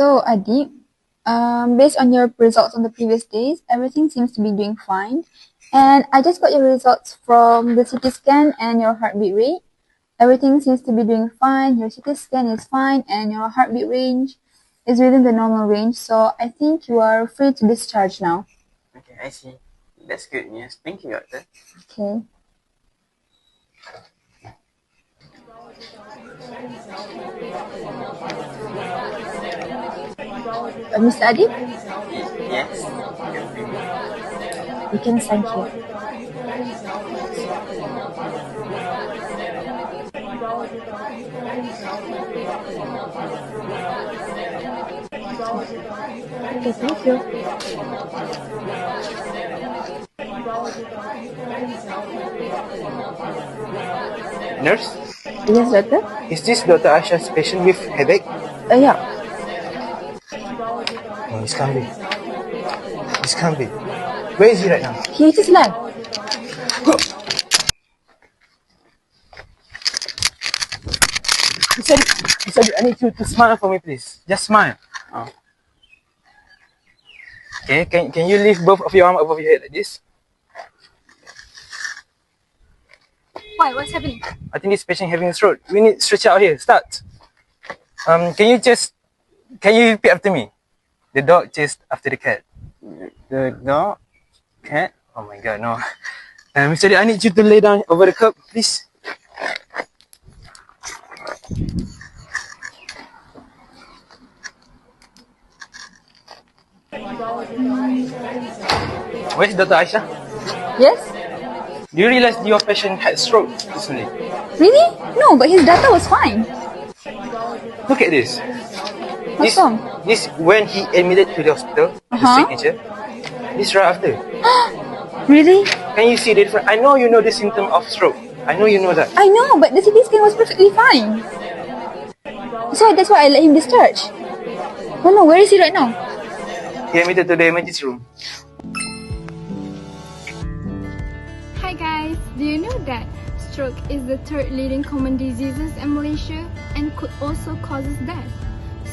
So, Adi, based on your results on the previous days, everything seems to be doing fine. And I just got your results from the CT scan and your heartbeat rate. Everything seems to be doing fine. Your CT scan is fine and your heartbeat range is within the normal range. So I think you are free to discharge now. Okay, I see. That's good news. Thank you, doctor. Okay. Mr. Adi? Yes. You can sign here. Okay, thank you. Nurse, Yes, doctor? is this Dr. Asha's patient with headache? Yeah. No, this can't be. This can't be. Where is he right now? He just left. He said, I need you to smile for me, please. Just smile. Oh. Okay, can you lift both of your arms above your head like this? Why? What's happening? I think this patient having a stroke. We need stretch out here. Start. Can you repeat after me? The dog chased after the cat. The dog? Cat? Oh my god, no. Mr. D, I need you to lay down over the curb, please. Where's Dr. Aisha? Yes? Do you realize your patient had stroke recently? Really? No, but his data was fine. Look at this. What's wrong? This when he admitted to the hospital, the signature. This right after. Really? Can you see the difference? I know you know the symptom of stroke. I know you know that. I know, but the CT scan was perfectly fine. So that's why I let him discharge. Oh no, where is he right now? He admitted to the emergency room. Hi guys, do you know that stroke is the third leading common diseases in Malaysia and could also causes death?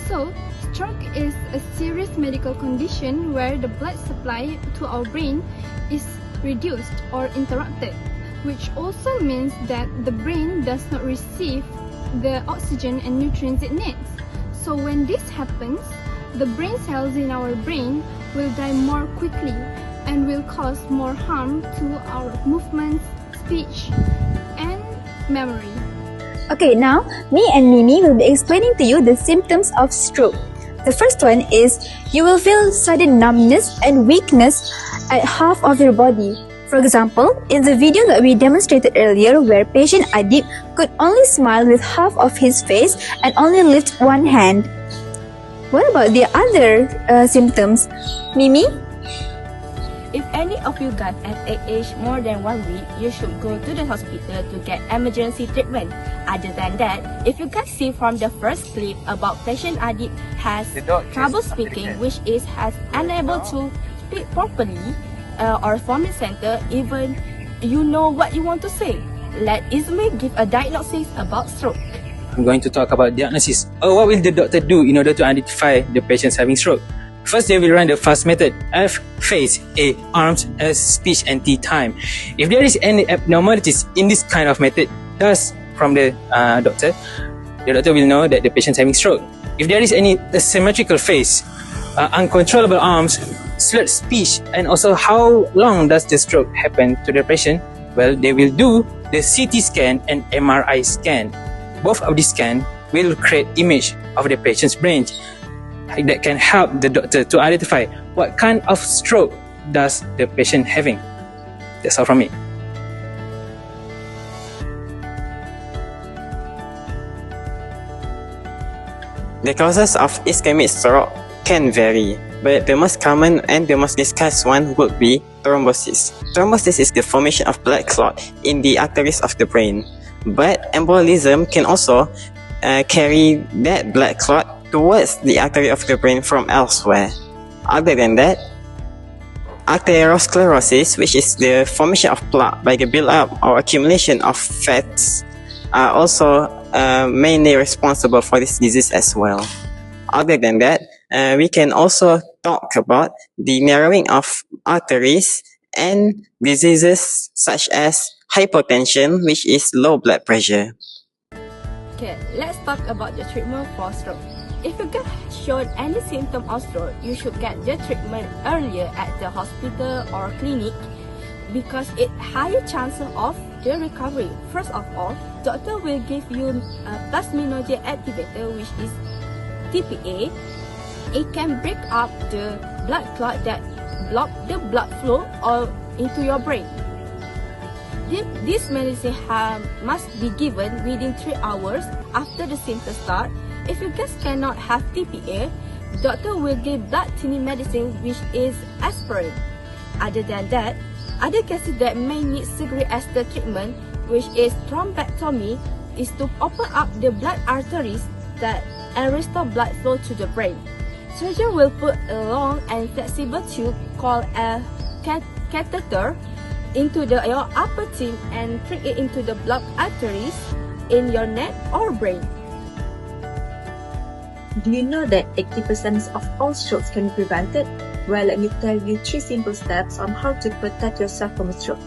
So, stroke is a serious medical condition where the blood supply to our brain is reduced or interrupted, which also means that the brain does not receive the oxygen and nutrients it needs. So when this happens, the brain cells in our brain will die more quickly and will cause more harm to our movements, speech, and memory. Okay, now me and Mimi will be explaining to you the symptoms of stroke. The first one is you will feel sudden numbness and weakness at half of your body. For example, in the video that we demonstrated earlier where patient Adib could only smile with half of his face and only lift one hand. What about the other symptoms? Mimi? If any of you got an age more than 1 week, you should go to the hospital to get emergency treatment. Other than that, if you guys see from the first clip about patient Adib has trouble speaking, which is has unable to speak properly, or forming center, even you know what you want to say. Let easily give a diagnosis about stroke. I'm going to talk about diagnosis. What will the doctor do in order to identify the patients having stroke? First, they will run the FAST method. F, face. A, arms. S, speech and T, time. If there is any abnormalities in this kind of method, thus from the doctor will know that the patient is having stroke. If there is any asymmetrical face, uncontrollable arms, slurred speech, and also how long does the stroke happen to the patient, well, they will do the CT scan and MRI scan. Both of these scans will create image of the patient's brain that can help the doctor to identify what kind of stroke does the patient having. That's all from me. The causes of ischemic stroke can vary, but the most common and the most discussed one would be thrombosis. Thrombosis is the formation of blood clot in the arteries of the brain, but embolism can also carry that blood clot towards the artery of the brain from elsewhere. Other than that, arteriosclerosis, which is the formation of plaque by the build-up or accumulation of fats, are also mainly responsible for this disease as well. Other than that, we can also talk about the narrowing of arteries and diseases such as hypotension, which is low blood pressure. Okay, let's talk about the treatment for stroke. If you get shown any symptom of stroke, you should get the treatment earlier at the hospital or clinic because it higher chances of the recovery. First of all, doctor will give you a plasminogen activator, which is TPA. It can break up the blood clot that block the blood flow or into your brain. This medicine must be given within 3 hours after the symptoms start. If you guys cannot have TPA, doctor will give blood thinning medicine, which is aspirin. Other than that, other cases that may need surgery as the treatment, which is thrombectomy, is to open up the blood arteries and restore blood flow to the brain. Surgeon will put a long and flexible tube called a catheter into your upper chin and prick it into the blood arteries in your neck or brain. Do you know that 80% of all strokes can be prevented? Well, let me tell you 3 simple steps on how to protect yourself from a stroke.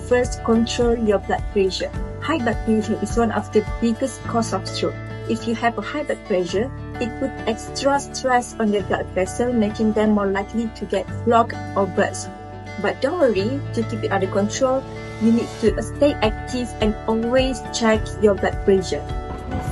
First, control your blood pressure. High blood pressure is one of the biggest cause of stroke. If you have a high blood pressure, it puts extra stress on your blood vessel, making them more likely to get clogged or burst. But don't worry, to keep it under control, you need to stay active and always check your blood pressure.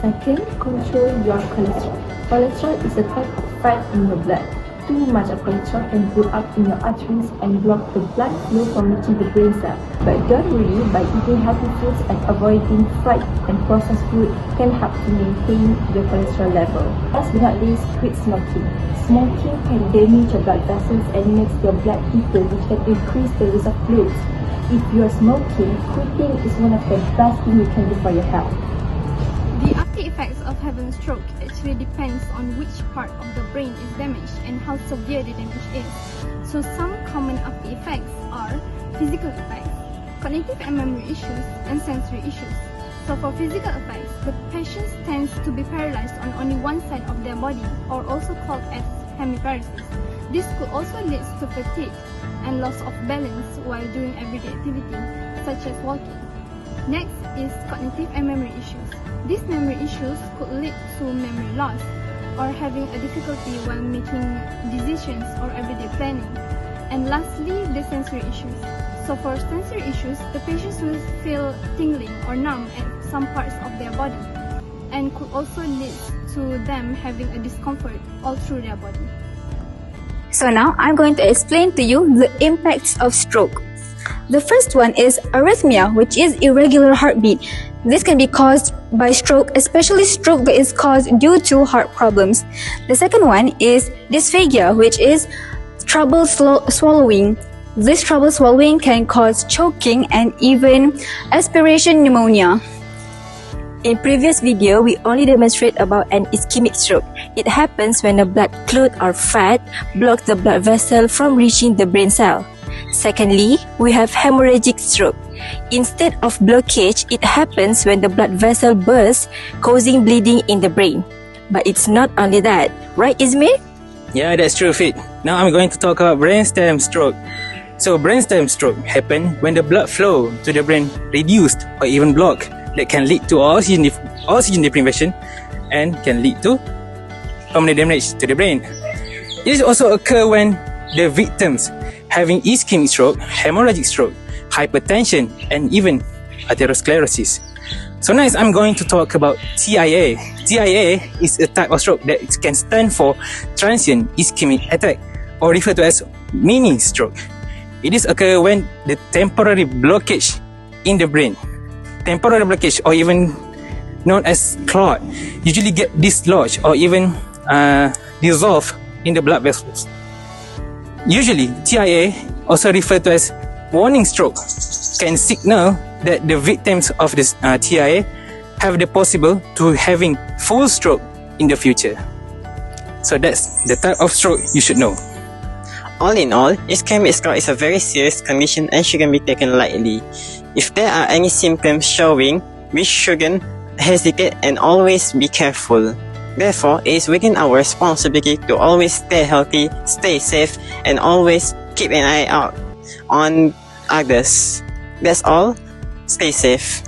Second, control your cholesterol. Cholesterol is a type of fat in your blood. Too much of cholesterol can build up in your arteries and block the blood flow from reaching the brain cell. But don't worry, by eating healthy foods and avoiding fried and processed food can help to maintain your cholesterol level. Last but not least, quit smoking. Smoking can damage your blood vessels and makes your blood thicker, which can increase the risk of fluids. If you are smoking, quitting is one of the best things you can do for your health. The after effects of having stroke actually depends on which part of the brain is damaged and how severe the damage is. So some common after effects are physical effects, cognitive and memory issues, and sensory issues. So for physical effects, the patient tends to be paralyzed on only one side of their body, or also called as hemiparesis. This could also lead to fatigue and loss of balance while doing everyday activity, such as walking. Next is cognitive and memory issues. These memory issues could lead to memory loss or having a difficulty while making decisions or everyday planning. And lastly, the sensory issues. So for sensory issues, the patients will feel tingling or numb at some parts of their body and could also lead to them having a discomfort all through their body. So now I'm going to explain to you the impacts of stroke. The first one is arrhythmia, which is irregular heartbeat. This can be caused by stroke, especially stroke that is caused due to heart problems. The second one is dysphagia, which is trouble swallowing. This trouble swallowing can cause choking and even aspiration pneumonia. In previous video, we only demonstrate about an ischemic stroke. It happens when a blood clot or fat blocks the blood vessel from reaching the brain cell. Secondly, we have hemorrhagic stroke. Instead of blockage, it happens when the blood vessel bursts, causing bleeding in the brain. But it's not only that, right, Izmir? Yeah, that's true, Fit. Now I'm going to talk about brainstem stroke. So brainstem stroke happen when the blood flow to the brain reduced or even blocked. That can lead to oxygen deprivation and can lead to permanent damage to the brain. This also occur when the victims having ischemic stroke, hemorrhagic stroke, hypertension, and even atherosclerosis. So next, I'm going to talk about TIA. TIA is a type of stroke that can stand for transient ischemic attack, or referred to as mini stroke. It is occur when the temporary blockage in the brain, temporary blockage, or even known as clot, usually get dislodged or even dissolved in the blood vessels. Usually, TIA, also referred to as warning stroke, can signal that the victims of this TIA have the possible to having full stroke in the future. So that's the type of stroke you should know. All in all, ischemic stroke is a very serious condition and shouldn't be taken lightly. If there are any symptoms showing, we shouldn't hesitate and always be careful. Therefore, it is within our responsibility to always stay healthy, stay safe, and always keep an eye out on others. That's all. Stay safe.